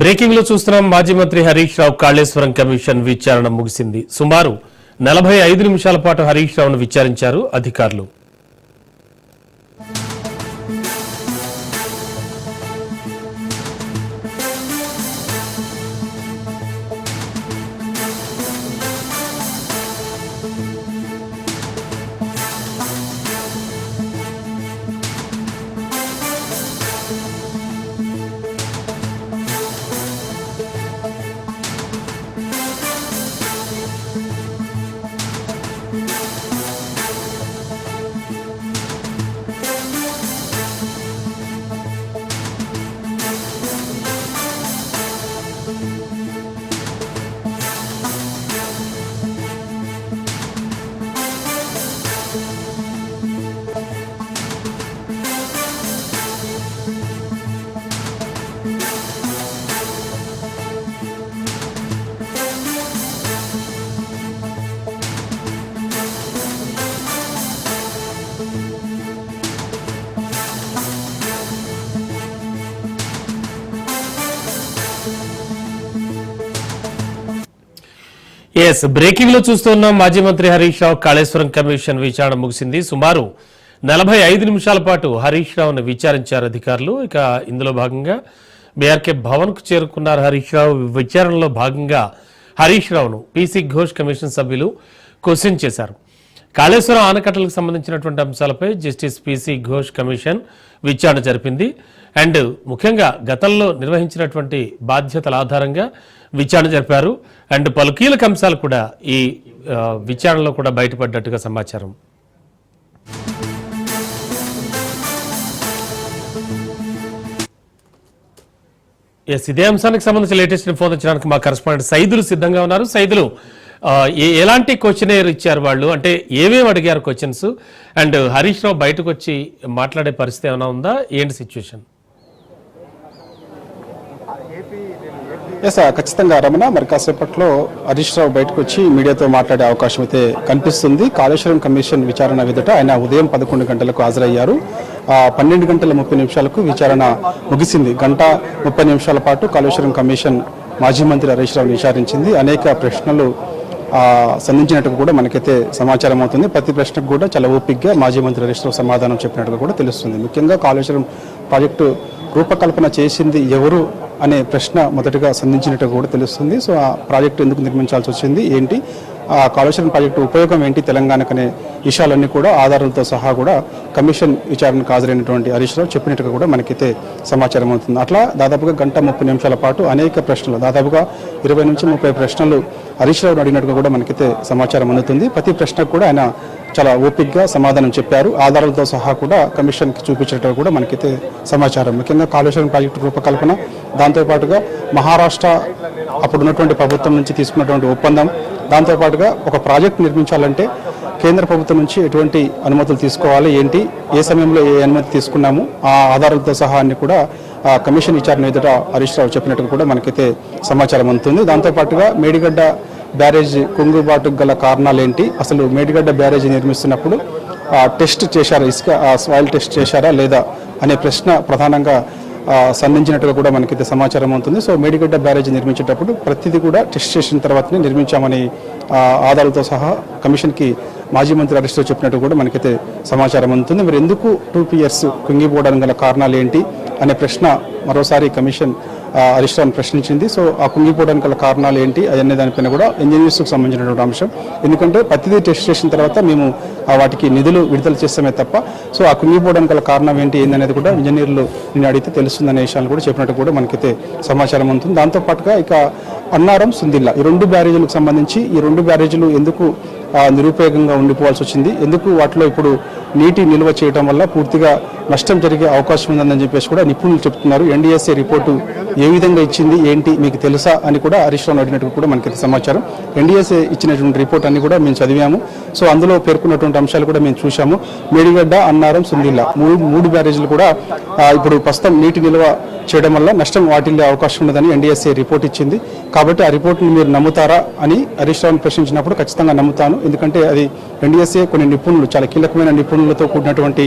Breaking లో చూస్తున్నాం. మాజీ మంత్రి హరీష్ రావు కాళేశ్వరం కమిషన్ విచారణ ముగిసింది. సుమారు 45 నిమిషాల పాటు హరీష్ రావును విచారించారు అధికారులు. బ్రేకింగ్ లో చూస్తున్నాం. మాజీ మంత్రి హరీష్ రావు కాళేశ్వరం కమిషన్ విచారణ ముగిసింది. సుమారు 45 నిమిషాల పాటు హరీష్ రావును విచారించారు అధికారులు. ఇక ఇందులో భాగంగా బీఆర్కే భవన్ కు చేరుకున్నారు హరీష్ రావు. విచారణలో భాగంగా హరీష్ రావును పీసీ ఘోష్ కమిషన్ సభ్యులు క్వశ్చన్ చేశారు. కాళేశ్వరం ఆనకట్టలకు సంబంధించినటువంటి అంశాలపై జస్టిస్ పీసీ ఘోష్ కమిషన్ విచారణ జరిపింది. అండ్ ముఖ్యంగా గతంలో నిర్వహించినటువంటి బాధ్యతల ఆధారంగా విచారణ జరిపారు. అండ్ పలు కీలక అంశాలు కూడా ఈ విచారణలో కూడా బయటపడ్డట్టుగా సమాచారం. ఇదే అంశానికి సంబంధించి లేటెస్ట్ ఇన్ఫర్మేషన్ మా కరెస్పాండెంట్ సైదులు సిద్ధంగా ఉన్నారు. సైదులు, ఎలాంటి క్వశ్చనర్ ఇచ్చారు వాళ్ళు, అంటే ఏమేమి అడిగారు క్వశ్చన్స్, అండ్ హరీష్ రావు బయటకు వచ్చి మాట్లాడే పరిస్థితి ఏమైనా ఉందా, ఏంటి సిచ్యువేషన్? ఖచ్చితంగా రమణ, మరి కాసేపట్లో హరీష్ రావు బయటకు వచ్చి మీడియాతో మాట్లాడే అవకాశం అయితే కనిపిస్తుంది. కాళేశ్వరం కమిషన్ విచారణ ఎదుట ఆయన ఉదయం 11 గంటలకు హాజరయ్యారు. 12 గంటల 30 నిమిషాలకు విచారణ ముగిసింది. 1:30 నిమిషాల పాటు కాళేశ్వరం కమిషన్ మాజీ మంత్రి హరీష్ రావును విచారించింది. అనేక ప్రశ్నలు సంధించినట్టుగా కూడా మనకైతే సమాచారం అవుతుంది. ప్రతి ప్రశ్నకు కూడా చాలా ఓపికగా మాజీ మంత్రి హరీష్ రావు సమాధానం చెప్పినట్టుగా కూడా తెలుస్తుంది. ముఖ్యంగా కాళేశ్వరం ప్రాజెక్టు రూపకల్పన చేసింది ఎవరు అనే ప్రశ్న మొదటగా సంధించినట్టుగా కూడా తెలుస్తుంది. సో ఆ ప్రాజెక్టు ఎందుకు నిర్మించాల్సి వచ్చింది, ఏంటి, ఆ కాళేశ్వరం ప్రాజెక్టు ఉపయోగం ఏంటి తెలంగాణకు అనే విషయాలన్నీ కూడా ఆధారాలతో సహా కూడా కమిషన్ విచారణకు హాజరైనటువంటి హరీష్ రావు చెప్పినట్టుగా కూడా మనకైతే సమాచారం అవుతుంది. అట్లా దాదాపుగా 1:30 నిమిషాల పాటు అనేక ప్రశ్నలు, దాదాపుగా 20 నుంచి 30 ప్రశ్నలు హరీష్ రావు అడిగినట్టుగా కూడా మనకైతే సమాచారం అందుతుంది. ప్రతి ప్రశ్నకు కూడా ఆయన చాలా ఓపికగా సమాధానం చెప్పారు. ఆధారాలతో సహా కూడా కమిషన్కి చూపించినట్టు కూడా మనకైతే సమాచారం. ముఖ్యంగా కాళేశ్వరం ప్రాజెక్టు రూపకల్పన, దాంతోపాటుగా మహారాష్ట్ర అప్పుడు ఉన్నటువంటి ప్రభుత్వం నుంచి తీసుకున్నటువంటి ఒప్పందం, దాంతోపాటుగా ఒక ప్రాజెక్టు నిర్మించాలంటే కేంద్ర ప్రభుత్వం నుంచి ఎటువంటి అనుమతులు తీసుకోవాలి, ఏంటి, ఏ సమయంలో ఏ అనుమతి తీసుకున్నాము, ఆ ఆధారాలతో సహా అన్ని కూడా కమిషన్ విచారణ ఎదుట హరీష్ రావు చెప్పినట్టుగా కూడా మనకైతే సమాచారం అందుతుంది. దాంతోపాటుగా మేడిగడ్డ బ్యారేజ్ కుంగుబాటుకు గల కారణాలు ఏంటి, అసలు మేడిగడ్డ బ్యారేజ్ నిర్మిస్తున్నప్పుడు టెస్ట్ చేశారా, ఇసుక సాయిల్ టెస్ట్ చేశారా లేదా అనే ప్రశ్న ప్రధానంగా సంధించినట్టుగా కూడా మనకైతే సమాచారం అవుతుంది. సో మేడిగడ్డ బ్యారేజ్ నిర్మించేటప్పుడు ప్రతిదీ కూడా టెస్ట్ చేసిన తర్వాతనే నిర్మించామని ఆధారాలతో సహా కమిషన్కి మాజీ మంత్రి హరీష్ రావు చెప్పినట్టు కూడా మనకైతే సమాచారం అందుతుంది. మరి ఎందుకు 2 years కుంగిపోవడానికి గల కారణాలు ఏంటి అనే ప్రశ్న మరోసారి కమిషన్ హరీష్ రావును ప్రశ్నించింది. సో ఆ కుంగిపోవడానికి గల కారణాలు ఏంటి అనే దానిపైన కూడా ఇంజనీర్స్కు సంబంధించినటువంటి అంశం. ఎందుకంటే ప్రతిదీ టెస్ట్ చేసిన తర్వాత మేము వాటికి నిధులు విడుదల చేస్తామే తప్ప సో ఆ కుంగిపోవడానికి గల కారణం ఏంటి ఏందనేది కూడా ఇంజనీర్లు నేను అడిగితే తెలుస్తుందనే విషయాన్ని కూడా చెప్పినట్టు కూడా మనకైతే సమాచారం ఉంటుంది. దాంతోపాటుగా ఇక అన్నారం, సుందిల్లా ఈ 2 బ్యారేజీలకు సంబంధించి ఈ 2 బ్యారేజీలు ఎందుకు నిరుపయోగంగా ఉండిపోవాల్సి వచ్చింది, ఎందుకు వాటిలో ఇప్పుడు నీటి నిల్వ చేయడం వల్ల పూర్తిగా నష్టం జరిగే అవకాశం ఉందని చెప్పేసి కూడా నిపుణులు చెప్తున్నారు. ఎన్డీఎస్ఏ రిపోర్టు ఏ విధంగా ఇచ్చింది ఏంటి మీకు తెలుసా అని కూడా హరీష్ రావు అడిగినట్టు కూడా మనకి సమాచారం. ఎన్డీఎస్ఏ ఇచ్చినటువంటి రిపోర్ట్ అన్ని కూడా మేము చదివాము. సో అందులో పేర్కొన్నటువంటి అంశాలు కూడా మేము చూసాము. మేడిగడ్డ, అన్నారం, సుందిల్లా మూడు బ్యారేజీలు కూడా ఇప్పుడు ప్రస్తుతం నీటి నిల్వ చేయడం వల్ల నష్టం వాటిల్లే అవకాశం ఉన్నదని ఎన్డీఎస్ఏ రిపోర్ట్ ఇచ్చింది. కాబట్టి ఆ రిపోర్ట్ని మీరు నమ్ముతారా అని హరీష్ రావుని ప్రశ్నించినప్పుడు ఖచ్చితంగా నమ్ముతాను. ఎందుకంటే అది ఎన్డీఎస్ఏ కొన్ని నిపుణులు, చాలా కీలకమైన నిపుణులతో కూడినటువంటి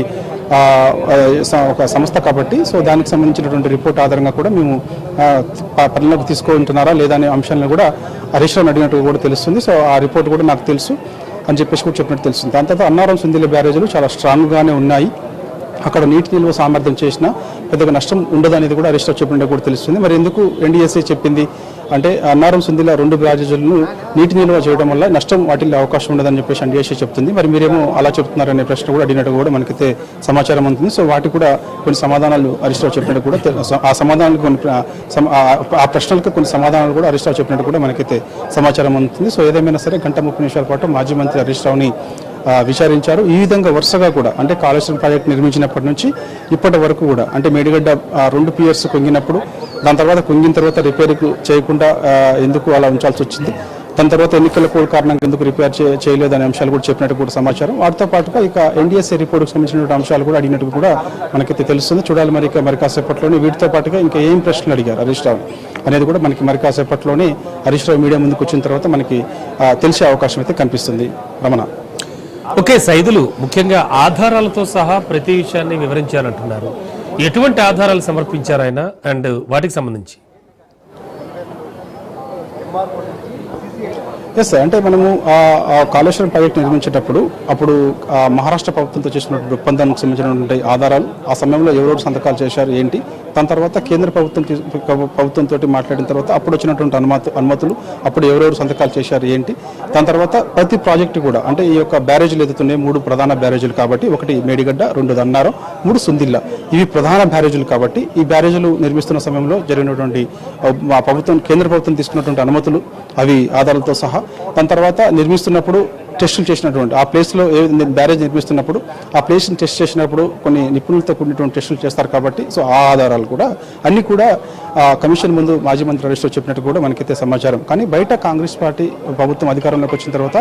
ఒక సంస్థ కాబట్టి సో దానికి సంబంధించినటువంటి రిపోర్ట్ ఆధారంగా కూడా మేము పరిణలోకి తీసుకుంటున్నారా లేదా అనే అంశాలను కూడా హరీష్ రావుని అడిగినట్టు కూడా తెలుస్తుంది. సో ఆ రిపోర్ట్ కూడా నాకు తెలుసు అని చెప్పేసి కూడా చెప్పినట్టు తెలుస్తుంది. దాని తర్వాత అన్నారం, సుందిల్ల బ్యారేజీలు చాలా స్ట్రాంగ్గానే ఉన్నాయి. అక్కడ నీటి నిల్వ సామర్థ్యం చేసినా పెద్దగా నష్టం ఉండదు అనేది కూడా హరీష్ రావు చెప్పినట్టు కూడా తెలుస్తుంది. మరి ఎందుకు ఎన్డీఎస్ఏ చెప్పింది అంటే అన్నారం, సుందిల్ల 2 బ్యారేజీలను నీటి నిల్వ చేయడం వల్ల నష్టం వాటిల్లో అవకాశం ఉండదని చెప్పేసి ఎన్డీఎస్ఏ చెప్తుంది. మరి మీరేమో అలా చెప్తున్నారనే ప్రశ్న కూడా అడిగినట్టు కూడా మనకైతే సమాచారం ఉంటుంది. సో వాటికి కూడా కొన్ని సమాధానాలు హరీష్ రావు చెప్పినట్టు కూడా ఆ సమాధానాలు ఆ ప్రశ్నలకు కొన్ని సమాధానాలు కూడా హరీష్ రావు చెప్పినట్టు కూడా మనకైతే సమాచారం ఉంటుంది. సో ఏదేమైనా సరే 1:30 పాటు మాజీ మంత్రి హరీష్ రావుని విచారించారు. ఈ విధంగా వరుసగా కూడా అంటే కాళేశ్వరం ప్రాజెక్టు నిర్మించినప్పటి నుంచి ఇప్పటి వరకు కూడా అంటే మేడిగడ్డ 2 పియర్స్ కుంగినప్పుడు దాని తర్వాత కుంగిన తర్వాత రిపేర్ చేయకుండా ఎందుకు అలా ఉంచాల్సి వచ్చింది, దాని తర్వాత ఎన్నికల కోడ్ కారణంగా ఎందుకు రిపేర్ చేయలేదనే అంశాలు కూడా చెప్పినట్టు కూడా సమాచారం. వాటితో పాటుగా ఇక ఎన్డీఎస్ఏ రిపోర్ట్కి సంబంధించిన అంశాలు కూడా అడిగినట్టు కూడా మనకైతే తెలుస్తుంది. చూడాలి మరి కాసేపట్లోనే వీటితో పాటుగా ఇంకా ఏం ప్రశ్నలు అడిగారు హరీష్ రావు అనేది కూడా మనకి మరి కాసేపట్లోనే హరీష్ రావు మీడియా ముందుకు వచ్చిన తర్వాత మనకి తెలిసే అవకాశం అయితే కనిపిస్తుంది. రమణ. ఓకే సైదులు, ముఖ్యంగా ఆధారాలతో సహా ప్రతి విషయాన్ని వివరించారంటున్నారు. ఎటువంటి ఆధారాలు సమర్పించారు ఆయన అండ్ వాటికి సంబంధించి? ఎస్ సార్, అంటే మనము కాళేశ్వరం ప్రాజెక్టు నిర్మించేటప్పుడు అప్పుడు మహారాష్ట్ర ప్రభుత్వంతో చేసినటువంటి ఒప్పందానికి సంబంధించినటువంటి ఆధారాలు, ఆ సమయంలో ఎవరెవరు సంతకాలు చేశారు ఏంటి, దాని తర్వాత కేంద్ర ప్రభుత్వంతో మాట్లాడిన తర్వాత అప్పుడు వచ్చినటువంటి అనుమతులు, అప్పుడు ఎవరెవరు సంతకాలు చేశారు ఏంటి, దాని తర్వాత ప్రతి ప్రాజెక్టు కూడా అంటే ఈ యొక్క బ్యారేజీలు ఎదుగుతున్నాయి 3 ప్రధాన బ్యారేజీలు కాబట్టి, 1 మేడిగడ్డ, 2 అన్నారం, 3 సుందిల్ల, ఇవి ప్రధాన బ్యారేజీలు కాబట్టి ఈ బ్యారేజీలు నిర్మిస్తున్న సమయంలో జరిగినటువంటి కేంద్ర ప్రభుత్వం తీసుకున్నటువంటి అనుమతులు అవి ఆధారాలతో సహా, దాని తర్వాత నిర్మిస్తున్నప్పుడు టెస్టులు చేసినటువంటి ఆ ప్లేస్లో బ్యారేజ్ నిర్మిస్తున్నప్పుడు ఆ ప్లేస్ని టెస్ట్ చేసినప్పుడు కొన్ని నిపుణులతో కూడినటువంటి టెస్టులు చేస్తారు కాబట్టి సో ఆ ఆధారాలు కూడా అన్నీ కూడా కమిషన్ ముందు మాజీ మంత్రి హరీష్ రావు చెప్పినట్టు కూడా మనకైతే సమాచారం. కానీ బయట కాంగ్రెస్ పార్టీ ప్రభుత్వం అధికారంలోకి వచ్చిన తర్వాత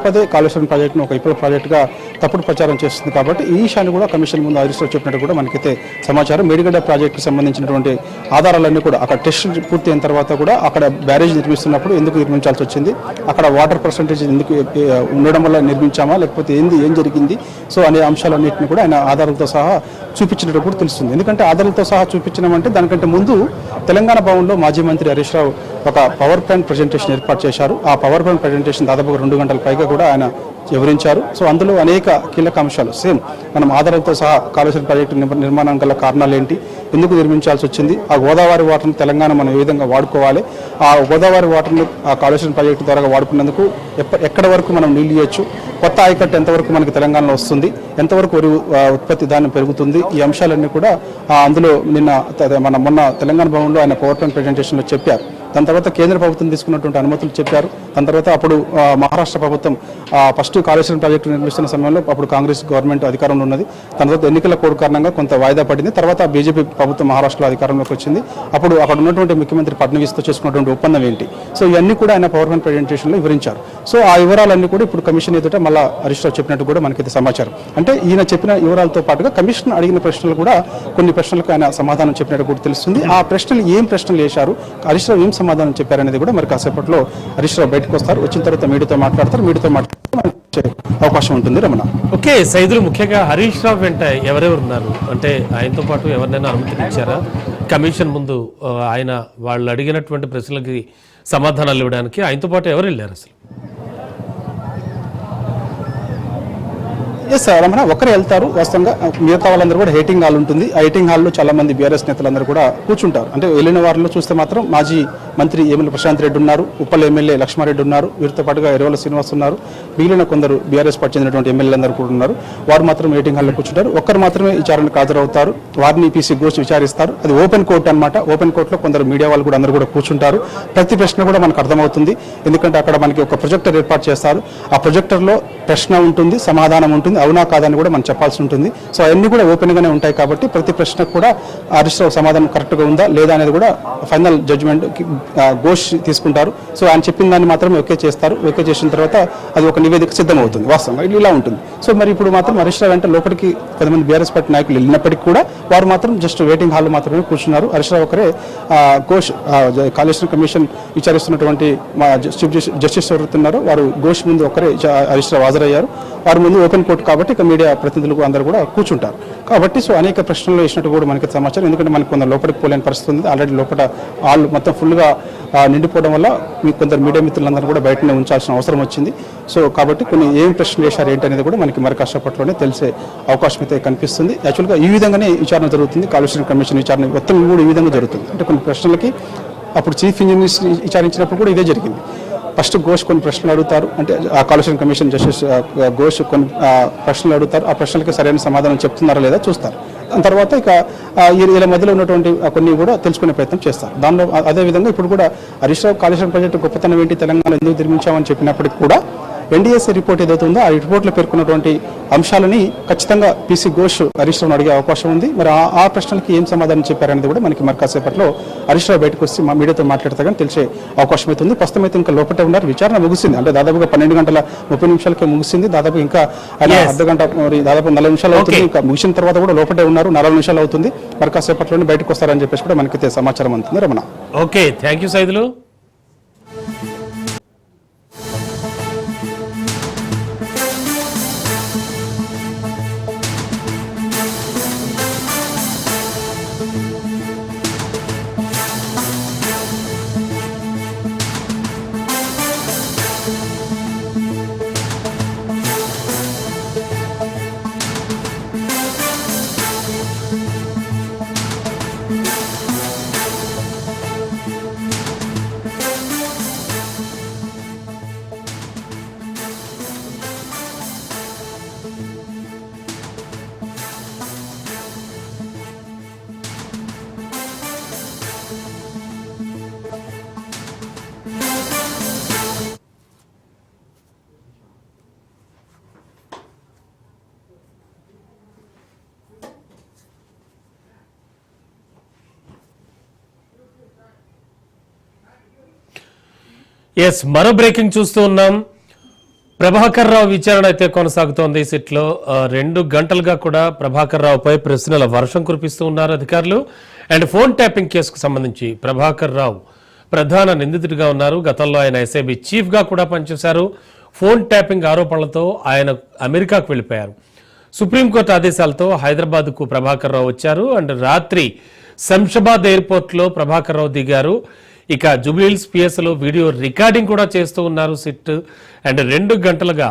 పదే కాళేశ్వరం ప్రాజెక్టును ఒక విప్లవ ప్రాజెక్టుగా తప్పుడు ప్రచారం చేస్తుంది కాబట్టి ఈ విషయాన్ని కూడా కమిషన్ ముందు హరీష్ రావు చెప్పినట్టు కూడా మనకైతే సమాచారం. మేడిగడ్డ ప్రాజెక్టుకు సంబంధించినటువంటి ఆధారాలన్నీ కూడా అక్కడ టెస్టులు పూర్తి అయిన తర్వాత కూడా అక్కడ బ్యారేజ్ నిర్మిస్తున్నప్పుడు ఎందుకు నిర్మించాల్సి వచ్చింది, అక్కడ వాటర్ పర్సంటేజ్ ఎందుకు ఉండడం వల్ల నిర్మించామా లేకపోతే ఏం జరిగింది, సో అనే అంశాలన్నింటినీ కూడా ఆయన ఆధారాలతో సహా చూపించినట్టు కూడా తెలుస్తుంది. ఎందుకంటే ఆధారాలతో సహా చూపించడమంటే దానికంటే ముందు తెలంగాణ భవన్లో మాజీ మంత్రి హరీష్ రావు ఒక పవర్ పాయింట్ ప్రజెంటేషన్ ఏర్పాటు చేశారు. ఆ పవర్ పాయింట్ ప్రజెంటేషన్ దాదాపుగా 2 గంటల పైగా కూడా ఆయన వివరించారు. సో అందులో అనేక కీలక అంశాలు సేమ్ మనం ఆధారాలతో సహా కాళేశ్వరం ప్రాజెక్టు నిర్మాణం గల కారణాలు ఏంటి, ఎందుకు నిర్మించాల్సి వచ్చింది, ఆ గోదావరి వాటర్ని తెలంగాణ మనం ఏ విధంగా వాడుకోవాలి, ఆ గోదావరి వాటర్ని ఆ కాళేశ్వరం ప్రాజెక్టు ద్వారా వాడుకున్నందుకు ఎక్కడ వరకు మనం నీళ్ళు ఇవ్వచ్చు, కొత్త ఆయకట్టు ఎంతవరకు మనకి తెలంగాణలో వస్తుంది, ఎంతవరకు వరి ఉత్పత్తి దాన్ని పెరుగుతుంది, ఈ అంశాలన్నీ కూడా అందులో మొన్న తెలంగాణ భవన్లో ఆయన పవర్ పాయింట్ ప్రజెంటేషన్లో చెప్పారు. దాని తర్వాత కేంద్ర ప్రభుత్వం తీసుకున్నటువంటి అనుమతులు చెప్పారు. దాని తర్వాత అప్పుడు మహారాష్ట్ర ప్రభుత్వం ఫస్ట్ కాళేశ్వరం ప్రాజెక్టు నిర్మిస్తున్న సమయంలో అప్పుడు కాంగ్రెస్ గవర్నమెంట్ అధికారంలో ఉన్నది. దాని తర్వాత ఎన్నికల కోడ్ కారణంగా కొంత వాయిదా పడింది. తర్వాత బీజేపీ ప్రభుత్వం మహారాష్ట్రలో అధికారంలోకి వచ్చింది. అప్పుడు అక్కడ ఉన్నటువంటి ముఖ్యమంత్రి ఫడ్నవీస్తో చేసుకున్నటువంటి ఒప్పందం ఏంటి, సో ఇవన్నీ కూడా ఆయన పవర్ పాయింట్ ప్రజెంటేషన్లో వివరించారు. సో ఆ వివరాలన్నీ కూడా ఇప్పుడు కమిషన్ ఎదుట మళ్ళీ హరీష్ రావు చెప్పినట్టు కూడా మనకైతే సమాచారం. అంటే ఈయన చెప్పిన వివరాలతో పాటుగా కమిషన్ అడిగిన ప్రశ్నలు కూడా కొన్ని ప్రశ్నలకు ఆయన సమాధానం చెప్పినట్టు కూడా తెలుస్తుంది. ఆ ప్రశ్నలు ఏం ప్రశ్నలు వేశారు, హరీష్ రావు ఏం సమాధానం చెప్పారనేది కూడా మరి కాసేపట్లో హరీష్ రావు బయటకు వస్తారు. వచ్చిన తర్వాత మీడియాతో మాట్లాడతారు. మీడియాతో మాట్లాడితే అవకాశం ఉంటుంది. రమణ. ఓకే సైదులు, ముఖ్యంగా హరీష్ రావు వెంట ఎవరెవరు ఉన్నారు అంటే ఆయనతో పాటు ఎవరినైనా అనుమతించారా కమిషన్ ముందు ఆయన వాళ్ళు అడిగినటువంటి ప్రశ్నలకి సమాధానాలు ఇవ్వడానికి ఆయనతో పాటు ఎవరు వెళ్ళారు అసలు? ఎస్ రమణ, ఒకరే వెళ్తారు. వాస్తవంగా మిగతా వాళ్ళందరూ కూడా హెయిటింగ్ హాల్ ఉంటుంది. ఆ హెయిటింగ్ హాల్లో చాలా మంది బీఆర్ఎస్ నేతలందరూ కూడా కూర్చుంటారు. అంటే వెళ్ళిన వారిలో చూస్తే మాత్రం మాజీ మంత్రి ఏమిలి ప్రశాంత్ రెడ్డి ఉన్నారు, ఉప్పల్ ఎమ్మెల్యే లక్ష్మారెడ్డి ఉన్నారు, వీరితో పాటుగా ఎర్రవల్లి శ్రీనివాస్ ఉన్నారు, మిగిలిన కొందరు బీఆర్ఎస్ పార్టీ చెందినటువంటి ఎమ్మెల్యేలందరూ కూడా ఉన్నారు. వారు మాత్రం మీటింగ్ హాల్లో కూర్చుంటారు. ఒక్కరు మాత్రమే విచారణకు హాజరవుతారు. వారిని పీసీ ఘోష్ విచారిస్తారు. అది ఓపెన్ కోర్టు అన్నమాట. ఓపెన్ కోర్టులో కొందరు మీడియా వాళ్ళు కూడా అందరూ కూడా కూర్చుంటారు. ప్రతి ప్రశ్న కూడా మనకు అర్థమవుతుంది. ఎందుకంటే అక్కడ మనకి ఒక ప్రొజెక్టర్ ఏర్పాటు చేస్తారు. ఆ ప్రొజెక్టర్లో ప్రశ్న ఉంటుంది, సమాధానం ఉంటుంది, అవునా కాదని కూడా మనం చెప్పాల్సి ఉంటుంది. సో అవన్నీ కూడా ఓపెన్ గానే ఉంటాయి కాబట్టి ప్రతి ప్రశ్నకు కూడా హరీష్ రావు సమాధానం కరెక్ట్గా ఉందా లేదా అనేది కూడా ఫైనల్ జడ్జిమెంట్ ఘోష్ తీసుకుంటారు. సో ఆయన చెప్పిన దాన్ని మాత్రమే ఓకే చేస్తారు. ఓకే చేసిన తర్వాత అది ఒక నివేదిక సిద్ధమవుతుంది. వాస్తవంగా ఇలా ఉంటుంది. సో మరి ఇప్పుడు మాత్రం హరీష్ రావు అంటే లోపలికి కొంతమంది బీఆర్ఎస్ పార్టీ నాయకులు వెళ్ళినప్పటికీ కూడా వారు మాత్రం జస్ట్ వెయిటింగ్ హాల్ మాత్రమే కూర్చున్నారు. హరీష్ రావు ఒకరే ఘోష్ కాళేశ్వరం కమిషన్ విచారిస్తున్నటువంటి మా చీఫ్ జస్టిస్ ఎవరుతున్నారో వారు ఘోష్ ముందు ఒకరే హరీష్ రావు హాజరయ్యారు. వారి ముందు ఓపెన్ కోర్టు కాబట్టి ఇక మీడియా ప్రతినిధులు అందరూ కూడా కూర్చుంటారు. కాబట్టి సో అనేక ప్రశ్నలు వేసినట్టు కూడా మనకి సమాచారం. ఎందుకంటే మనకు కొంత లోపలికి పోలేని పరిస్థితి ఉంది. ఆల్రెడీ లోపల వాళ్ళు మొత్తం ఫుల్గా నిండిపోవడం వల్ల మీకు కొందరు మీడియా మిత్రులందరూ కూడా బయటనే ఉంచాల్సిన అవసరం వచ్చింది. సో కాబట్టి కొన్ని ఏం ప్రశ్నలు వేశారు ఏంటి అనేది కూడా మనకి మరి కాసేపట్లోనే తెలిసే అవకాశం అయితే కనిపిస్తుంది. యాక్చువల్గా ఈ విధంగానే విచారణ జరుగుతుంది. కాళేశ్వరం కమిషన్ విచారణ మొత్తం కూడా ఈ విధంగా జరుగుతుంది. అంటే కొన్ని ప్రశ్నలకి అప్పుడు చీఫ్ ఇంజనీర్స్ విచారించినప్పుడు కూడా ఇదే జరిగింది. ఫస్ట్ ఘోష్ కొన్ని ప్రశ్నలు అడుగుతారు. అంటే ఆ కాళేశ్వరం కమిషన్ జస్టిస్ ఘోష్ కొన్ని ప్రశ్నలు అడుగుతారు. ఆ ప్రశ్నలకి సరైన సమాధానం చెప్తున్నారా లేదా చూస్తారు. దాని తర్వాత ఇక వీళ్ళ మధ్యలో ఉన్నటువంటి కొన్ని కూడా తెలుసుకునే ప్రయత్నం చేస్తారు. దానిలో అదేవిధంగా ఇప్పుడు కూడా హరీష్ రావు కాళేశ్వరం ప్రాజెక్టు గొప్పతనం ఏంటి, తెలంగాణ ఎందుకు నిర్మించామని చెప్పినప్పటికీ కూడా ఎన్డీఎస్ఏ రిపోర్ట్ ఏదైతే ఉందో ఆ రిపోర్ట్లో పేర్కొన్నటువంటి అంశాలని ఖచ్చితంగా పీసీ ఘోష్ హరీష్ రావును అడిగే అవకాశం ఉంది. మరి ఆ ప్రశ్నలకి ఏం సమాధానం చెప్పారనేది కూడా మనకి మరి కాసేపట్లో హరీష్ రావు బయటకు వచ్చి మీడియాతో మాట్లాడితే కానీ తెలిసే అవకాశం అయితే ఉంది. ప్రస్తుతం అయితే ఇంకా లోపటే ఉన్నారు. విచారణ ముగిసింది. అంటే దాదాపుగా 12:30 ముగిసింది. దాదాపు ఇంకా అర్ధగంట మరి దాదాపు 40 నిమిషాలు అవుతుంది. ఇంకా ముగిసిన తర్వాత కూడా లోపటే ఉన్నారు. 40 నిమిషాలు అవుతుంది. మరి కాసేపట్లోనే బయటకు వస్తారని చెప్పేసి కూడా మనకైతే సమాచారం అందుతుంది. Ramana. Okay, thank you Saidulu. Yes, మరో బ్రేకింగ్ చూస్తూ ఉన్నాం. ప్రభాకర్ రావు విచారణ అయితే కొనసాగుతోంది. సిట్లో 2 గంటలుగా కూడా ప్రభాకర్ రావుపై ప్రశ్నల వర్షం కురిపిస్తూ ఉన్నారు అధికారులు. అండ్ ఫోన్ ట్యాపింగ్ కేసుకు సంబంధించి ప్రభాకర్ రావు ప్రధాన నిందితుడిగా ఉన్నారు. గతంలో ఆయన ఎస్ఐబి చీఫ్ గా కూడా పనిచేశారు. ఫోన్ ట్యాపింగ్ ఆరోపణలతో ఆయన అమెరికాకు వెళ్లిపోయారు. సుప్రీంకోర్టు ఆదేశాలతో హైదరాబాద్ కు ప్రభాకర్ రావు వచ్చారు. అండ్ రాత్రి శంషాబాద్ ఎయిర్పోర్ట్ లో ప్రభాకర్ రావు దిగారు. ఇక జూబ్లీహిల్స్ పిఎస్లో వీడియో రికార్డింగ్ కూడా చేస్తూ ఉన్నారు సిట్. అండ్ 2 గంటలుగా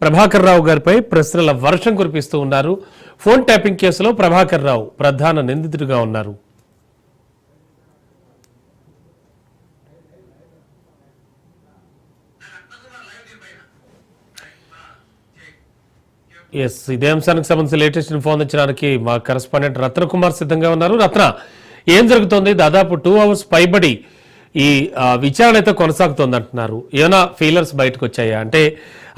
ప్రభాకర్ రావు గారిపై ప్రశ్నల వర్షం కురిపిస్తూ ఉన్నారు. ఫోన్ ట్యాపింగ్ కేసులో ప్రభాకర్ రావు ప్రధాన నిందితుడిగా ఉన్నారు. ఎస్, ఇదే అంశానికి సంబంధించి లేటెస్ట్ ఇన్ఫో అందించడానికి మా కరెస్పాండెంట్ రత్నకుమార్ సిద్ధంగా ఉన్నారు. రత్న, ఏం జరుగుతోంది? దాదాపు 2 అవర్స్ పైబడి ఈ విచారణ అయితే కొనసాగుతోంది అంటున్నారు. ఏమైనా ఫీలర్స్ బయటకు వచ్చాయా? అంటే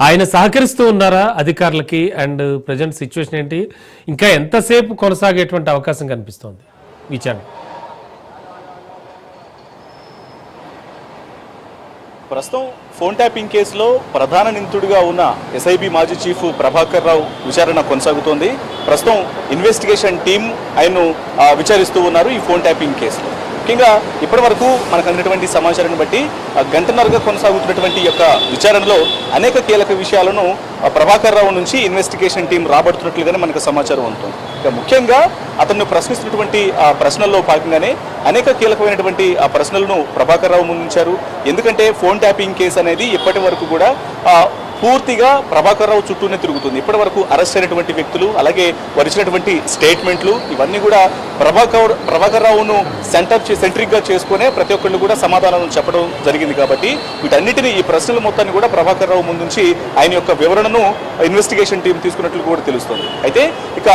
ఆయన సహకరిస్తూ ఉన్నారా అధికారులకి? అండ్ ప్రజెంట్ సిచ్యువేషన్ ఏంటి? ఇంకా ఎంతసేపు కొనసాగేటువంటి అవకాశం కనిపిస్తోంది విచారణ? ప్రస్తుతం ఫోన్ ట్యాపింగ్ కేసులో ప్రధాన నిందితుడిగా ఉన్న ఎస్ఐబి మాజీ చీఫ్ ప్రభాకర్ రావు విచారణ కొనసాగుతోంది. ప్రస్తుతం ఇన్వెస్టిగేషన్ టీం ఆయన్ను విచారిస్తూ ఉన్నారు ఈ ఫోన్ ట్యాపింగ్ కేసులో. ముఖ్యంగా ఇప్పటి వరకు మనకు అందినటువంటి సమాచారాన్ని బట్టి గంటన్నరగా కొనసాగుతున్నటువంటి యొక్క విచారణలో అనేక కీలక విషయాలను ప్రభాకర్ రావు నుంచి ఇన్వెస్టిగేషన్ టీం రాబడుతున్నట్లుగానే మనకు సమాచారం ఉంటుంది. ఇక ముఖ్యంగా అతన్ని ప్రశ్నిస్తున్నటువంటి ప్రశ్నల్లో భాగంగానే అనేక కీలకమైనటువంటి ఆ ప్రశ్నలను ప్రభాకర్ రావు ముందుంచారు. ఎందుకంటే ఫోన్ ట్యాపింగ్ కేసు అనేది ఇప్పటి వరకు కూడా పూర్తిగా ప్రభాకర్ రావు చుట్టూనే తిరుగుతుంది. ఇప్పటి వరకు అరెస్ట్ అయినటువంటి వ్యక్తులు, అలాగే వచ్చినటువంటి స్టేట్మెంట్లు ఇవన్నీ కూడా ప్రభాకర్ రావును సెంట్రిక్గా చేసుకునే ప్రతి ఒక్కళ్ళు కూడా సమాధానం చెప్పడం జరిగింది. కాబట్టి వీటన్నిటిని, ఈ ప్రశ్నల మొత్తాన్ని కూడా ప్రభాకర్ రావు ముందుంచి ఆయన యొక్క వివరణను ఇన్వెస్టిగేషన్ టీం తీసుకున్నట్లు కూడా తెలుస్తుంది. అయితే ఇక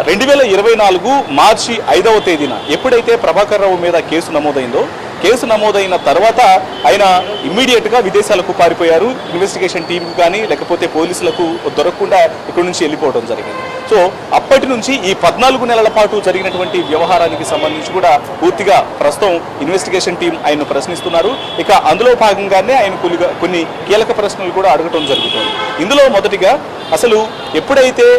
2024 మార్చి 5వ తేదీన ఎప్పుడైతే ప్రభాకర్ రావు మీద కేసు నమోదైందో, కేసు నమోదైన తర్వాత ఆయన ఇమ్మీడియట్గా విదేశాలకు పారిపోయారు. ఇన్వెస్టిగేషన్ టీంకి కానీ లేకపోతే పోలీసులకు దొరకకుండా ఇక్కడ నుంచి వెళ్ళిపోవడం జరిగింది. సో అప్పటి నుంచి ఈ 14 నెలల పాటు జరిగినటువంటి వ్యవహారానికి సంబంధించి కూడా పూర్తిగా ప్రస్తుతం ఇన్వెస్టిగేషన్ టీం ఆయన్ను ప్రశ్నిస్తున్నారు. ఇక అందులో భాగంగానే ఆయన కొన్ని కీలక ప్రశ్నలు కూడా అడగటం జరుగుతుంది. ఇందులో మొదటిగా అసలు ఎప్పుడైతే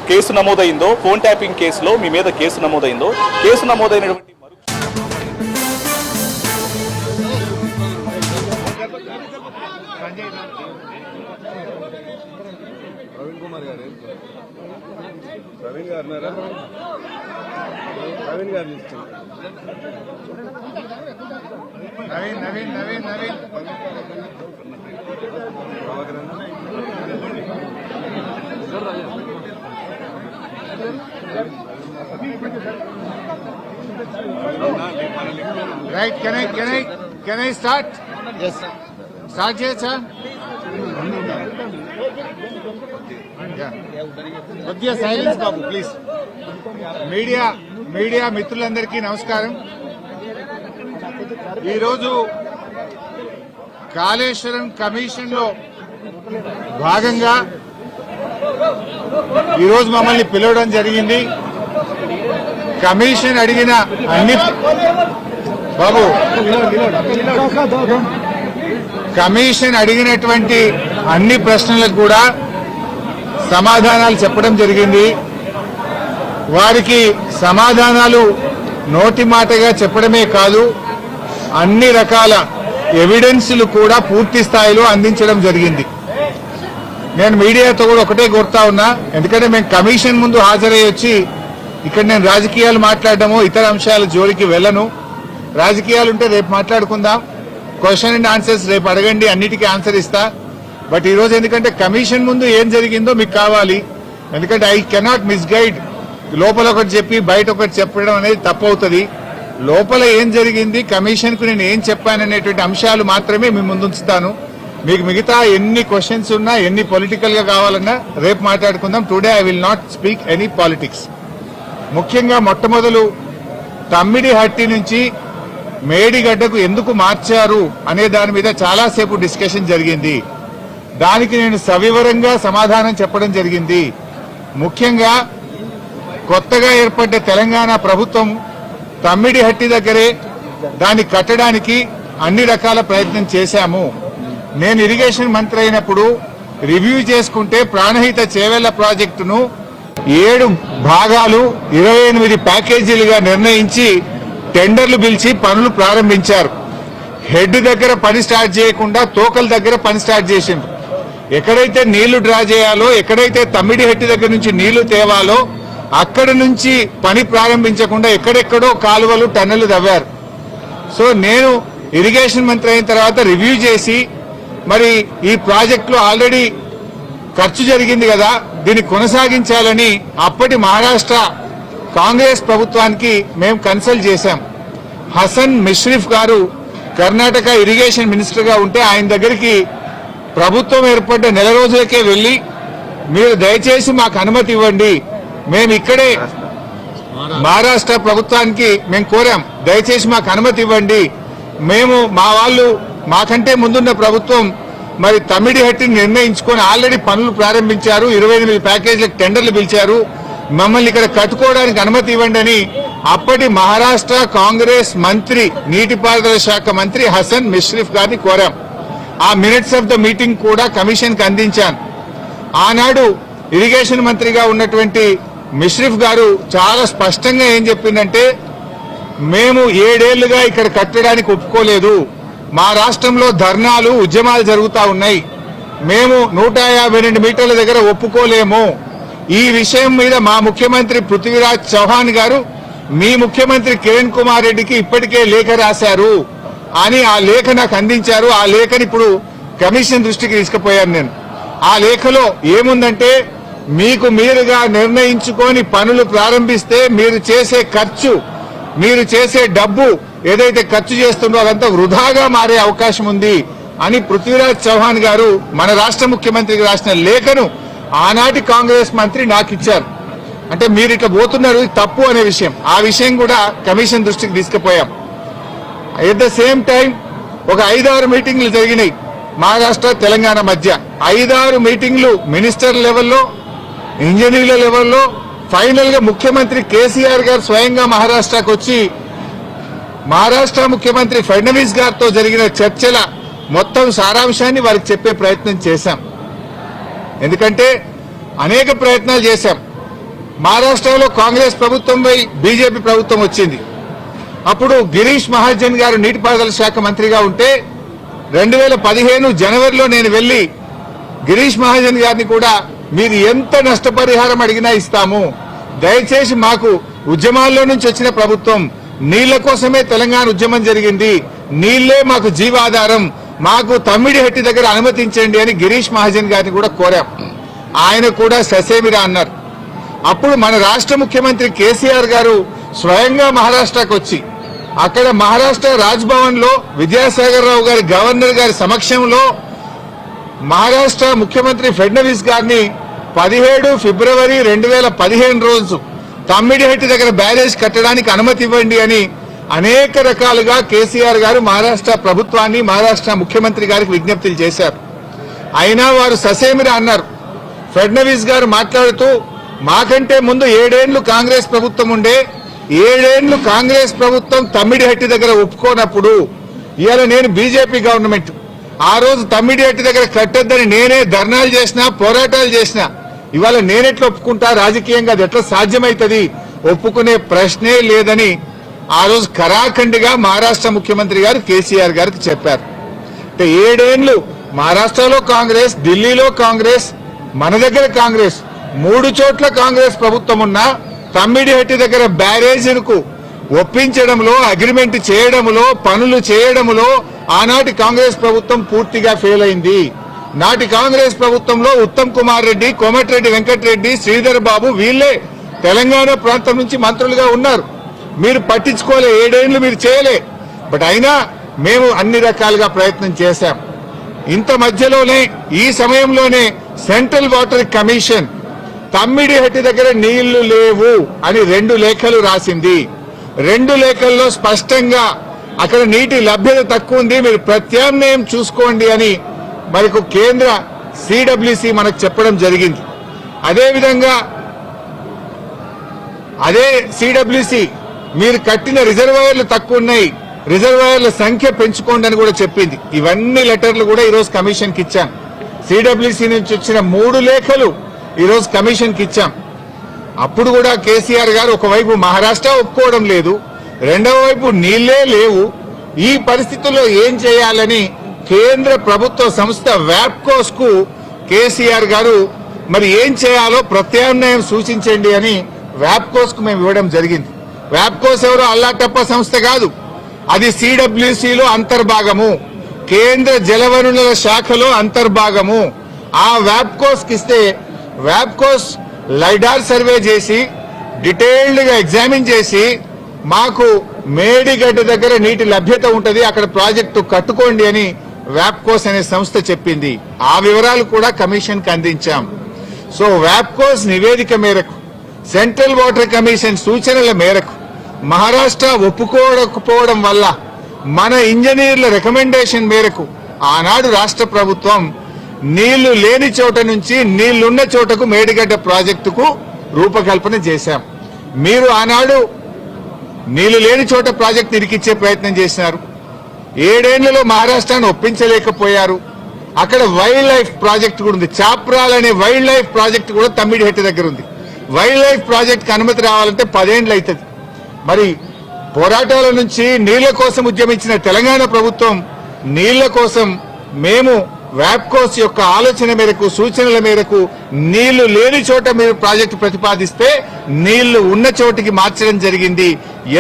కేసు నమోదైందో, ఫోన్ ట్యాపింగ్ కేసులో మీ మీద కేసు నమోదైందో, కేసు నమోదైనటువంటి Right, can I start? Yes. Start here, sir. Yeah. కొద్దిగా సైలెన్స్ బాబు ప్లీజ్. మీడియా మిత్రులందరికీ నమస్కారం. ఈరోజు కాళేశ్వరం కమిషన్ లో భాగంగా ఈరోజు మమ్మల్ని పిలవడం జరిగింది. కమిషన్ అడిగిన అన్ని కమిషన్ అడిగినటువంటి అన్ని ప్రశ్నలకు కూడా సమాధానాలు చెప్పడం జరిగింది. వారికి సమాధానాలు నోటి మాటగా చెప్పడమే కాదు, అన్ని రకాల ఎవిడెన్స్లు కూడా పూర్తి స్థాయిలో అందించడం జరిగింది. నేను మీడియాతో కూడా ఒకటే కోరుతా ఉన్నా, ఎందుకంటే మేము కమిషన్ ముందు హాజరై వచ్చి ఇక్కడ నేను రాజకీయాలు మాట్లాడడము, ఇతర అంశాల జోలికి వెళ్ళను. రాజకీయాలు ఉంటే రేపు మాట్లాడుకుందాం, క్వశ్చన్ అండ్ ఆన్సర్స్ రేపు అడగండి, అన్నిటికీ ఆన్సర్ ఇస్తా. బట్ ఈరోజు ఎందుకంటే కమిషన్ ముందు ఏం జరిగిందో మీకు కావాలి, ఎందుకంటే ఐ కెనాట్ మిస్గైడ్. లోపల ఒకటి చెప్పి బయట ఒకటి చెప్పడం అనేది తప్పు అవుతుంది. లోపల ఏం జరిగింది, కమిషన్కు నేను ఏం చెప్పాననేటువంటి అంశాలు మాత్రమే మీ ముందు ఉంచుతాను. మీకు మిగతా ఎన్ని క్వశ్చన్స్ ఉన్నా, ఎన్ని పొలిటికల్ గా కావాలన్నా రేపు మాట్లాడుకుందాం. Today I will not speak any politics. ముఖ్యంగా మొట్టమొదలు తమ్మిడిహట్టి నుంచి మేడిగడ్డకు ఎందుకు మార్చారు అనే దాని మీద చాలాసేపు డిస్కషన్ జరిగింది. దానికి నేను సవివరంగా సమాధానం చెప్పడం జరిగింది. ముఖ్యంగా కొత్తగా ఏర్పడ్డ తెలంగాణ ప్రభుత్వం తమ్మిడిహట్టి దగ్గరే దాన్ని కట్టడానికి అన్ని రకాల ప్రయత్నం చేశాము. నేను ఇరిగేషన్ మంత్రి అయినప్పుడు రివ్యూ చేసుకుంటే ప్రాణహిత చేవెళ్ల ప్రాజెక్టును 7 భాగాలు 28 ప్యాకేజీలుగా నిర్ణయించి టెండర్లు పిలిచి పనులు ప్రారంభించారు. హెడ్ దగ్గర పని స్టార్ట్ చేయకుండా తోకల దగ్గర పని స్టార్ట్ చేసిండ్రు. ఎక్కడైతే నీళ్లు డ్రా చేయాలో, ఎక్కడైతే తమ్మిడిహట్టి దగ్గర నుంచి నీళ్లు తేవాలో అక్కడ నుంచి పని ప్రారంభించకుండా ఎక్కడెక్కడో కాలువలు టన్నెలు తవ్వారు. సో నేను ఇరిగేషన్ మంత్రి అయిన తర్వాత రివ్యూ చేసి, మరి ఈ ప్రాజెక్టులో ఆల్రెడీ ఖర్చు జరిగింది కదా, దీన్ని కొనసాగించాలని అప్పటి మహారాష్ట్ర కాంగ్రెస్ ప్రభుత్వానికి మేము కన్సల్ట్ చేశాం. హసన్ మిష్రిఫ్ గారు కర్ణాటక ఇరిగేషన్ మినిస్టర్ గా ఉంటే ఆయన దగ్గరికి ప్రభుత్వం ఏర్పడ్డ నెల రోజులకే వెళ్లి, మీరు దయచేసి మాకు అనుమతి ఇవ్వండి, మేము ఇక్కడే మహారాష్ట్ర ప్రభుత్వానికి మేము కోరాం, దయచేసి మాకు అనుమతి ఇవ్వండి, మేము మా వాళ్ళు మాకంటే ముందున్న ప్రభుత్వం మరి తమ్మిడిహట్టిని నిర్ణయించుకొని ఆల్రెడీ పనులు ప్రారంభించారు, 28 ప్యాకేజీలకు టెండర్లు పిలిచారు, మమ్మల్ని ఇక్కడ కట్టుకోవడానికి అనుమతి ఇవ్వండి అని అప్పటి మహారాష్ట్ర కాంగ్రెస్ మంత్రి, నీటిపారుదల శాఖ మంత్రి హసన్ మిష్రిఫ్ గారిని కోరాం. ఆ మినిట్స్ ఆఫ్ ద మీటింగ్ కూడా కమిషన్ కి అందించాను. ఆనాడు ఇరిగేషన్ మంత్రిగా ఉన్నటువంటి మిష్రిఫ్ గారు చాలా స్పష్టంగా ఏం చెప్పిందంటే, మేము 7 ఏళ్లుగా ఇక్కడ కట్టడానికి ఒప్పుకోలేదు, మా రాష్ట్రంలో ధర్నాలు ఉద్యమాలు జరుగుతూ ఉన్నాయి, మేము 152 మీటర్ల దగ్గర ఒప్పుకోలేము. ఈ విషయం మీద మా ముఖ్యమంత్రి పృథ్వీరాజ్ చౌహాన్ గారు మీ ముఖ్యమంత్రి కిరణ్ కుమార్ రెడ్డికి ఇప్పటికే లేఖ రాశారు అని ఆ లేఖ నాకు అందించారు. ఆ లేఖని ఇప్పుడు కమిషన్ దృష్టికి తీసుకుపోయాను నేను. ఆ లేఖలో ఏముందంటే మీకు మీరుగా నిర్ణయించుకొని పనులు ప్రారంభిస్తే మీరు చేసే ఖర్చు, మీరు చేసే డబ్బు ఏదైతే ఖర్చు చేస్తుందో అదంతా వృధాగా మారే అవకాశం ఉంది అని పృథ్వీరాజ్ చౌహాన్ గారు మన రాష్ట్ర ముఖ్యమంత్రికి రాసిన లేఖను ఆనాటి కాంగ్రెస్ మంత్రి నాకు ఇచ్చారు. అంటే మీరు ఇట్లా పోతున్నారు, ఇది తప్పు అనే విషయం, ఆ విషయం కూడా కమిషన్ దృష్టికి తీసుకుపోయాం. ఎట్ ద సేమ్ టైం ఒక 5-6 మీటింగ్లు జరిగినాయి మహారాష్ట్ర తెలంగాణ మధ్య. 5-6 మీటింగ్లు మినిస్టర్ లెవెల్లో, ఇంజనీర్ల లెవెల్లో. ఫైనల్ గా ముఖ్యమంత్రి కేసీఆర్ గారు స్వయంగా మహారాష్ట్రకు వచ్చి మహారాష్ట్ర ముఖ్యమంత్రి ఫడ్నవీస్ గారితో జరిగిన చర్చల మొత్తం సారాంశాన్ని వారికి చెప్పే ప్రయత్నం చేశాం. ఎందుకంటే అనేక ప్రయత్నాలు చేశాం. మహారాష్ట్రలో కాంగ్రెస్ ప్రభుత్వంపై బీజేపీ ప్రభుత్వం వచ్చింది. అప్పుడు గిరీష్ మహాజన్ గారు నీటిపారుదల శాఖ మంత్రిగా ఉంటే 2015 జనవరిలో నేను వెళ్లి గిరీష్ మహాజన్ గారిని కూడా మీరు ఎంత నష్టపరిహారం అడిగినా ఇస్తాము, దయచేసి మాకు ఉద్యమాల్లో నుంచి వచ్చిన ప్రభుత్వం, నీళ్ల కోసమే తెలంగాణ ఉద్యమం జరిగింది, నీళ్లే మాకు జీవాధారం, మాకు తమ్మిడిహట్టి దగ్గర అనుమతించండి అని గిరీష్ మహాజన్ గారిని కూడా కోరాం. ఆయన కూడా ససేమిరా అన్నారు. అప్పుడు మన రాష్ట్ర ముఖ్యమంత్రి కేసీఆర్ గారు స్వయంగా మహారాష్ట్రకు వచ్చి అక్కడ మహారాష్ట్ర రాజ్భవన్ లో విద్యాసాగర్ రావు గారి గవర్నర్ గారి సమక్షంలో మహారాష్ట్ర ముఖ్యమంత్రి ఫడ్నవీస్ గారిని 17 ఫిబ్రవరి 2015 రోజు తమ్మిడిహట్టి దగ్గర బ్యారేజ్ కట్టడానికి అనుమతి ఇవ్వండి అని అనేక రకాలుగా కేసీఆర్ గారు మహారాష్ట్ర ప్రభుత్వాన్ని, మహారాష్ట్ర ముఖ్యమంత్రి గారికి విజ్ఞప్తులు చేశారు. అయినా వారు ససేమిరా అన్నారు. ఫడ్నవీస్ గారు మాట్లాడుతూ మాకంటే ముందు 7 ఏళ్లు కాంగ్రెస్ ప్రభుత్వం ఉండే, 7 ఏళ్లు కాంగ్రెస్ ప్రభుత్వం తమ్మిడిహట్టి దగ్గర ఒప్పుకోనప్పుడు ఇవాళ నేను బీజేపీ గవర్నమెంట్, ఆ రోజు తమ్మిడిహట్టి దగ్గర కట్టొద్దని నేనే ధర్నాలు చేసినా, పోరాటాలు చేసినా, ఇవాళ నేనెట్లా ఒప్పుకుంటా, రాజకీయంగా అది ఎట్లా సాధ్యమవుతుంది, ఒప్పుకునే ప్రశ్నే లేదని ఆ రోజు కరాఖండిగా మహారాష్ట్ర ముఖ్యమంత్రి గారు కేసీఆర్ గారికి చెప్పారు. అంటే 7 ఏళ్లు మహారాష్ట్రలో కాంగ్రెస్, ఢిల్లీలో కాంగ్రెస్, మన దగ్గర కాంగ్రెస్, 3 చోట్ల కాంగ్రెస్ ప్రభుత్వం ఉన్నా తమ్మిడిహట్టి దగ్గర బ్యారేజీలకు ఒప్పించడంలో, అగ్రిమెంట్ చేయడంలో, పనులు చేయడంలో ఆనాటి కాంగ్రెస్ ప్రభుత్వం పూర్తిగా ఫెయిల్ అయింది. నాటి కాంగ్రెస్ ప్రభుత్వంలో ఉత్తమ్ కుమార్ రెడ్డి, కోమటిరెడ్డి వెంకటరెడ్డి, శ్రీధర్ బాబు వీళ్లే తెలంగాణ ప్రాంతం నుంచి మంత్రులుగా ఉన్నారు. మీరు పట్టించుకోలే, 7 ఏళ్లు మీరు చేయలే. బట్ అయినా మేము అన్ని రకాలుగా ప్రయత్నం చేశాం. ఇంత మధ్యలోనే, ఈ సమయంలోనే సెంట్రల్ వాటర్ కమిషన్ తమ్మిడిహట్టి దగ్గర నీళ్లు లేవు అని 2 లేఖలు రాసింది. 2 లేఖల్లో స్పష్టంగా అక్కడ నీటి లభ్యత తక్కువ ఉంది, మీరు ప్రత్యామ్నాయం చూసుకోండి అని మనకు కేంద్ర సిడబ్ల్యూసి మనకు చెప్పడం జరిగింది. అదేవిధంగా అదే సిడబ్ల్యూసి మీరు కట్టిన రిజర్వాయర్లు తక్కువ ఉన్నాయి, రిజర్వాయర్ల సంఖ్య పెంచుకోండి అని కూడా చెప్పింది. ఇవన్నీ లెటర్లు కూడా ఈరోజు కమిషన్కి ఇచ్చాం. సిడబ్ల్యూసి నుంచి వచ్చిన 3 లేఖలు ఈరోజు కమిషన్కి ఇచ్చాం. అప్పుడు కూడా కేసీఆర్ గారు ఒకవైపు మహారాష్ట్ర ఒప్పుకోవడం లేదు, రెండవ వైపు నీళ్లే లేవు. ఈ పరిస్థితుల్లో ఏం చేయాలని కేంద్ర ప్రభుత్వ సంస్థ వ్యాప్కోస్ కు కేసీఆర్ గారు మరి ఏం చేయాలో ప్రత్యామ్నాయం సూచించండి అని వ్యాప్కోస్ కు మేము ఇవ్వడం జరిగింది. వ్యాప్కోస్ ఎవరో అల్లాటప్ప సంస్థ కాదు, అది సిడబ్ల్యూసిలో అంతర్భాగము, కేంద్ర జలవనరుల శాఖలో అంతర్భాగము. ఆ వ్యాప్కోస్ కి ఇస్తే వ్యాప్కోస్ లైడార్ సర్వే చేసి డీటెయిల్డ్ గా ఎగ్జామిన్ చేసి మాకు మేడిగడ్డ దగ్గర నీటి లభ్యత ఉంటది, అక్కడ ప్రాజెక్టు కట్టుకోండి అని వ్యాప్కోస్ అనే సంస్థ చెప్పింది. ఆ వివరాలు కూడా కమిషన్ కి అందించాం. సో వ్యాప్కోస్ నివేదిక మేరకు, సెంట్రల్ వాటర్ కమిషన్ సూచనల మేరకు మహారాష్ట్ర ఒప్పుకోకపోవడం వల్ల మన ఇంజనీర్ల రికమెండేషన్ మేరకు ఆనాడు రాష్ట్ర ప్రభుత్వం నీళ్లు లేని చోట నుంచి నీళ్లున్న చోటకు మేడిగడ్డ ప్రాజెక్టుకు రూపకల్పన చేశాం. మీరు ఆనాడు నీళ్లు లేని చోట ప్రాజెక్టు ఇరికిచ్చే ప్రయత్నం చేసినారు. 7 ఏళ్లలో మహారాష్ట్రాన్ని ఒప్పించలేకపోయారు. అక్కడ వైల్డ్ లైఫ్ ప్రాజెక్టు కూడా ఉంది, చాప్రాల్ అనే వైల్డ్ లైఫ్ ప్రాజెక్టు కూడా తమ్మిడిహట్టి దగ్గర ఉంది. వైల్డ్ లైఫ్ ప్రాజెక్టుకి అనుమతి రావాలంటే 10 ఏళ్లు అవుతుంది. మరి పోరాటాల నుంచి నీళ్ల కోసం ఉద్యమించిన తెలంగాణ ప్రభుత్వం నీళ్ల కోసం మేము వ్యాప్కోస్ యొక్క ఆలోచన మేరకు, సూచనల మేరకు నీళ్లు లేని చోట మీరు ప్రాజెక్టు ప్రతిపాదిస్తే నీళ్లు ఉన్న చోటికి మార్చడం జరిగింది.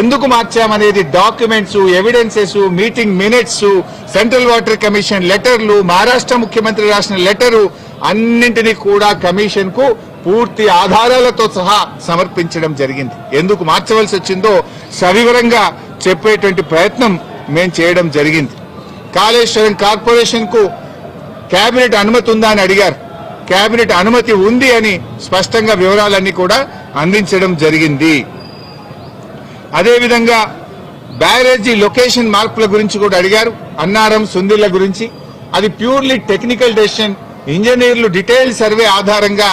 ఎందుకు మార్చామనేది documents, evidences, meeting minutes, central water commission లెటర్లు, మహారాష్ట్ర ముఖ్యమంత్రి రాసిన లెటరు అన్నింటినీ కూడా కమిషన్ కు పూర్తి ఆధారాలతో సహా సమర్పించడం జరిగింది. ఎందుకు మార్చవలసి వచ్చిందో సవివరంగా చెప్పేటువంటి ప్రయత్నం మేము చేయడం జరిగింది. కాళేశ్వరం కార్పొరేషన్ కు కేబినెట్ అనుమతి ఉందా అని అడిగారు. కేబినెట్ అనుమతి ఉంది అని స్పష్టంగా వివరాలన్నీ కూడా అందించడం జరిగింది. అదేవిధంగా బ్యారేజీ లొకేషన్ మార్పుల గురించి కూడా అడిగారు. అన్నారం సుందిళ్ల గురించి అది ప్యూర్లీ టెక్నికల్ డెసిషన్. ఇంజనీర్లు డీటెయిల్ సర్వే ఆధారంగా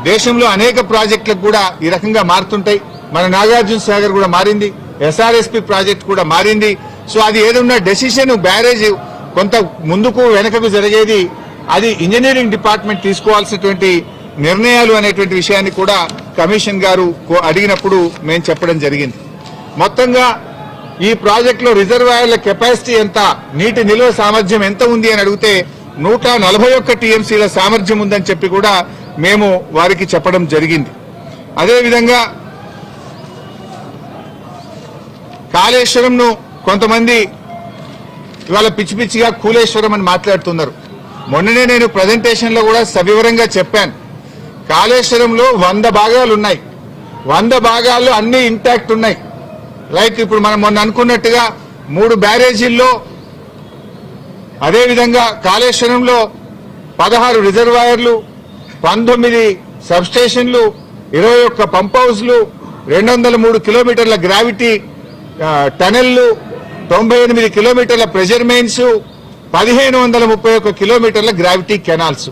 దేశంలో అనేక ప్రాజెక్టులకు కూడా ఈ రకంగా మారుతుంటాయి. మన నాగార్జున సాగర్ కూడా మారింది, ఎస్ఆర్ఎస్పి ప్రాజెక్ట్ కూడా మారింది. సో అది ఏదన్నా డెసిషన్ బ్యారేజ్ కొంత ముందుకు వెనకకు జరిగేది అది ఇంజనీరింగ్ డిపార్ట్మెంట్ తీసుకోవాల్సినటువంటి నిర్ణయాలు అనేటువంటి విషయాన్ని కూడా కమిషన్ గారు అడిగినప్పుడు మేము చెప్పడం జరిగింది. మొత్తంగా ఈ ప్రాజెక్టులో రిజర్వాయర్ల కెపాసిటీ ఎంత, నీటి నిల్వ సామర్థ్యం ఎంత ఉంది అని అడిగితే 141 టీఎంసీల సామర్థ్యం ఉందని చెప్పి కూడా మేము వారికి చెప్పడం జరిగింది. అదేవిధంగా కాళేశ్వరంను కొంతమంది ఇవాళ పిచ్చి పిచ్చిగా కూలేశ్వరం అని మాట్లాడుతున్నారు. మొన్ననే నేను ప్రజెంటేషన్ లో కూడా సవివరంగా చెప్పాను. కాళేశ్వరంలో 100 భాగాలు ఉన్నాయి. 100 భాగాల్లో అన్ని ఇంటాక్ట్ ఉన్నాయి. లైక్ ఇప్పుడు మనం మొన్న అనుకున్నట్టుగా 3 బ్యారేజీల్లో, అదేవిధంగా కాళేశ్వరంలో 16 రిజర్వాయర్లు, 19 సబ్స్టేషన్లు, 21 పంప్ హౌస్లు, 203 కిలోమీటర్ల గ్రావిటీ టనెళ్లు, 98 కిలోమీటర్ల ప్రెషర్ మెయిన్స్, 1531 కిలోమీటర్ల గ్రావిటీ కెనాల్స్,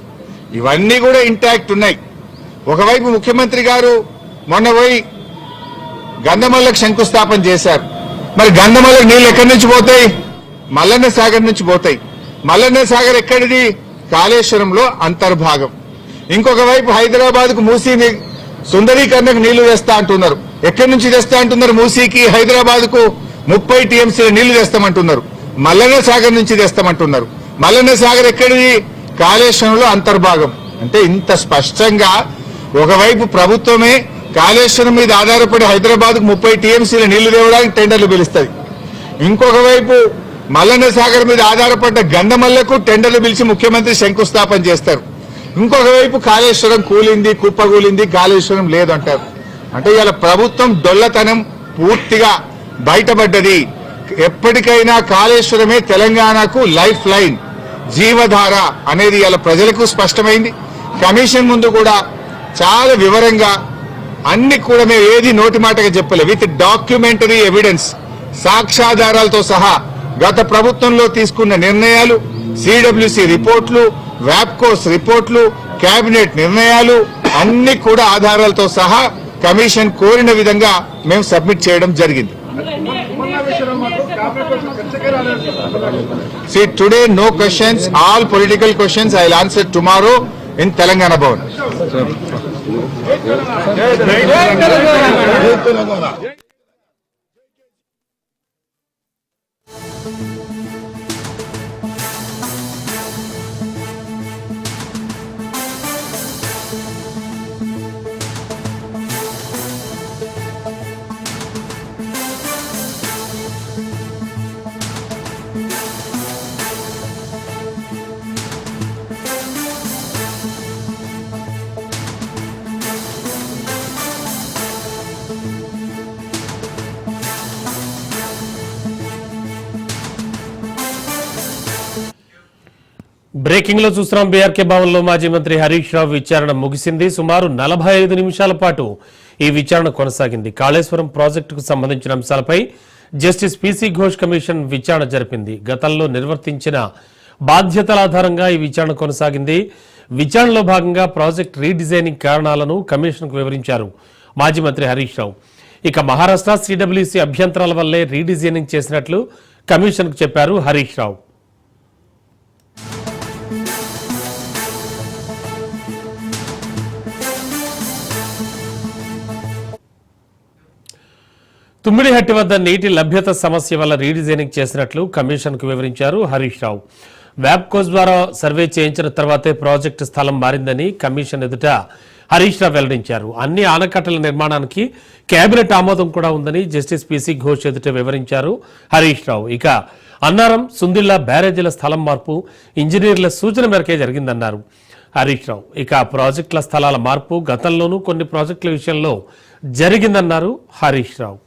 ఇవన్నీ కూడా ఇంటాక్ట్ ఉన్నాయి. ఒకవైపు ముఖ్యమంత్రి గారు మొన్న పోయి గంధమల్లకు శంకుస్థాపన చేశారు. మరి గంధమల్లకు నీళ్లు ఎక్కడి నుంచి పోతాయి? మల్లన్న సాగర్ నుంచి పోతాయి. మల్లన్న సాగర్ ఎక్కడిది? కాళేశ్వరంలో అంతర్భాగం. ఇంకొక వైపు హైదరాబాద్ కు మూసీ సుందరీకరణకు నీళ్లు తెస్తా అంటున్నారు. ఎక్కడి నుంచి తెస్తా అంటున్నారు? మూసీకి హైదరాబాద్ కు 30 టీఎంసీల నీళ్లు తెస్తామంటున్నారు. మల్లన్న సాగర్ నుంచి తెస్తామంటున్నారు. మల్లన్న సాగర్ ఎక్కడిది? కాళేశ్వరంలో అంతర్భాగం. అంటే ఇంత స్పష్టంగా ఒకవైపు ప్రభుత్వమే కాళేశ్వరం మీద ఆధారపడి హైదరాబాద్ కు 30 టీఎంసీల నీళ్లు తేవడానికి టెండర్లు పిలుస్తుంది. ఇంకొక వైపు మల్లన్న సాగర్ మీద ఆధారపడ్డ గంధమల్లకు టెండర్లు పిలిచి ముఖ్యమంత్రి శంకుస్థాపన చేస్తారు. ఇంకొక వైపు కాళేశ్వరం కూలింది, కుప్పకూలింది, కాళేశ్వరం లేదంటారు. అంటే ఇవాళ ప్రభుత్వం డొల్లతనం పూర్తిగా బయటపడ్డది. ఎప్పటికైనా కాళేశ్వరమే తెలంగాణకు లైఫ్ లైన్, జీవధార అనేది ఇవాళ ప్రజలకు స్పష్టమైంది. కమిషన్ ముందు కూడా చాలా వివరంగా అన్ని కూడా మేము ఏది నోటి మాటగా చెప్పలే, విత్ డాక్యుమెంటరీ ఎవిడెన్స్, సాక్ష్యాధారాలతో సహా గత ప్రభుత్వంలో తీసుకున్న నిర్ణయాలు, సిడబ్ల్యూసి రిపోర్ట్లు, వ్యాప్కోస్ రిపోర్ట్లు, కేబినెట్ నిర్ణయాలు అన్ని కూడా ఆధారాలతో సహా కమిషన్ కోరిన విధంగా మేము సబ్మిట్ చేయడం జరిగింది. See, today no questions, all political questions I will answer tomorrow in Telangana Bhavan. Breaking లో చూస్తున్నాం. బీఆర్కే భవన్లో మాజీ మంత్రి హరీష్ రావు విచారణ ముగిసింది. సుమారు 45 నిమిషాల పాటు ఈ విచారణ కొనసాగింది. కాళేశ్వరం ప్రాజెక్టుకు సంబంధించిన అంశాలపై జస్టిస్ పిసి ఘోష్ కమిషన్ విచారణ జరిపింది. గతంలో నిర్వర్తించిన బాధ్యతల ఆధారంగా ఈ విచారణ కొనసాగింది. విచారణలో భాగంగా ప్రాజెక్ట్ రీడిజైనింగ్ కారణాలను కమిషన్కు వివరించారు మాజీ మంత్రి హరీష్ రావు. ఇక మహారాష్ట్ర సిడబ్ల్యూసి అభ్యంతరాల వల్లే రీడిజైనింగ్ చేసినట్లు కమిషన్కు చెప్పారు హరీష్ రావు. తుమ్మిడిహట్టి వద్ద నీటి లభ్యత సమస్య వల్ల రీడిజైనింగ్ చేసినట్లు కమిషన్కు వివరించారు హరీష్ రావు. వ్యాప్కోస్ ద్వారా సర్వే చేయించిన తర్వాతే ప్రాజెక్టు స్థలం మారిందని కమిషన్ ఎదుట హరీష్ రావు వెల్లడించారు. అన్ని ఆనకట్టల నిర్మాణానికి కేబినెట్ ఆమోదం కూడా ఉందని జస్టిస్ పిసి ఘోష్ ఎదుట వివరించారు హరీష్ రావు. ఇక అన్నారం సుందిళ్ల బ్యారేజీల స్థలం మార్పు ఇంజనీర్ల సూచన మేరకే జరిగిందన్నారు. హరీష్ రావు. ఇక ప్రాజెక్టుల స్థలాల మార్పు గతంలోనూ కొన్ని ప్రాజెక్టుల విషయంలో జరిగిందన్నారు హరీష్ రావు.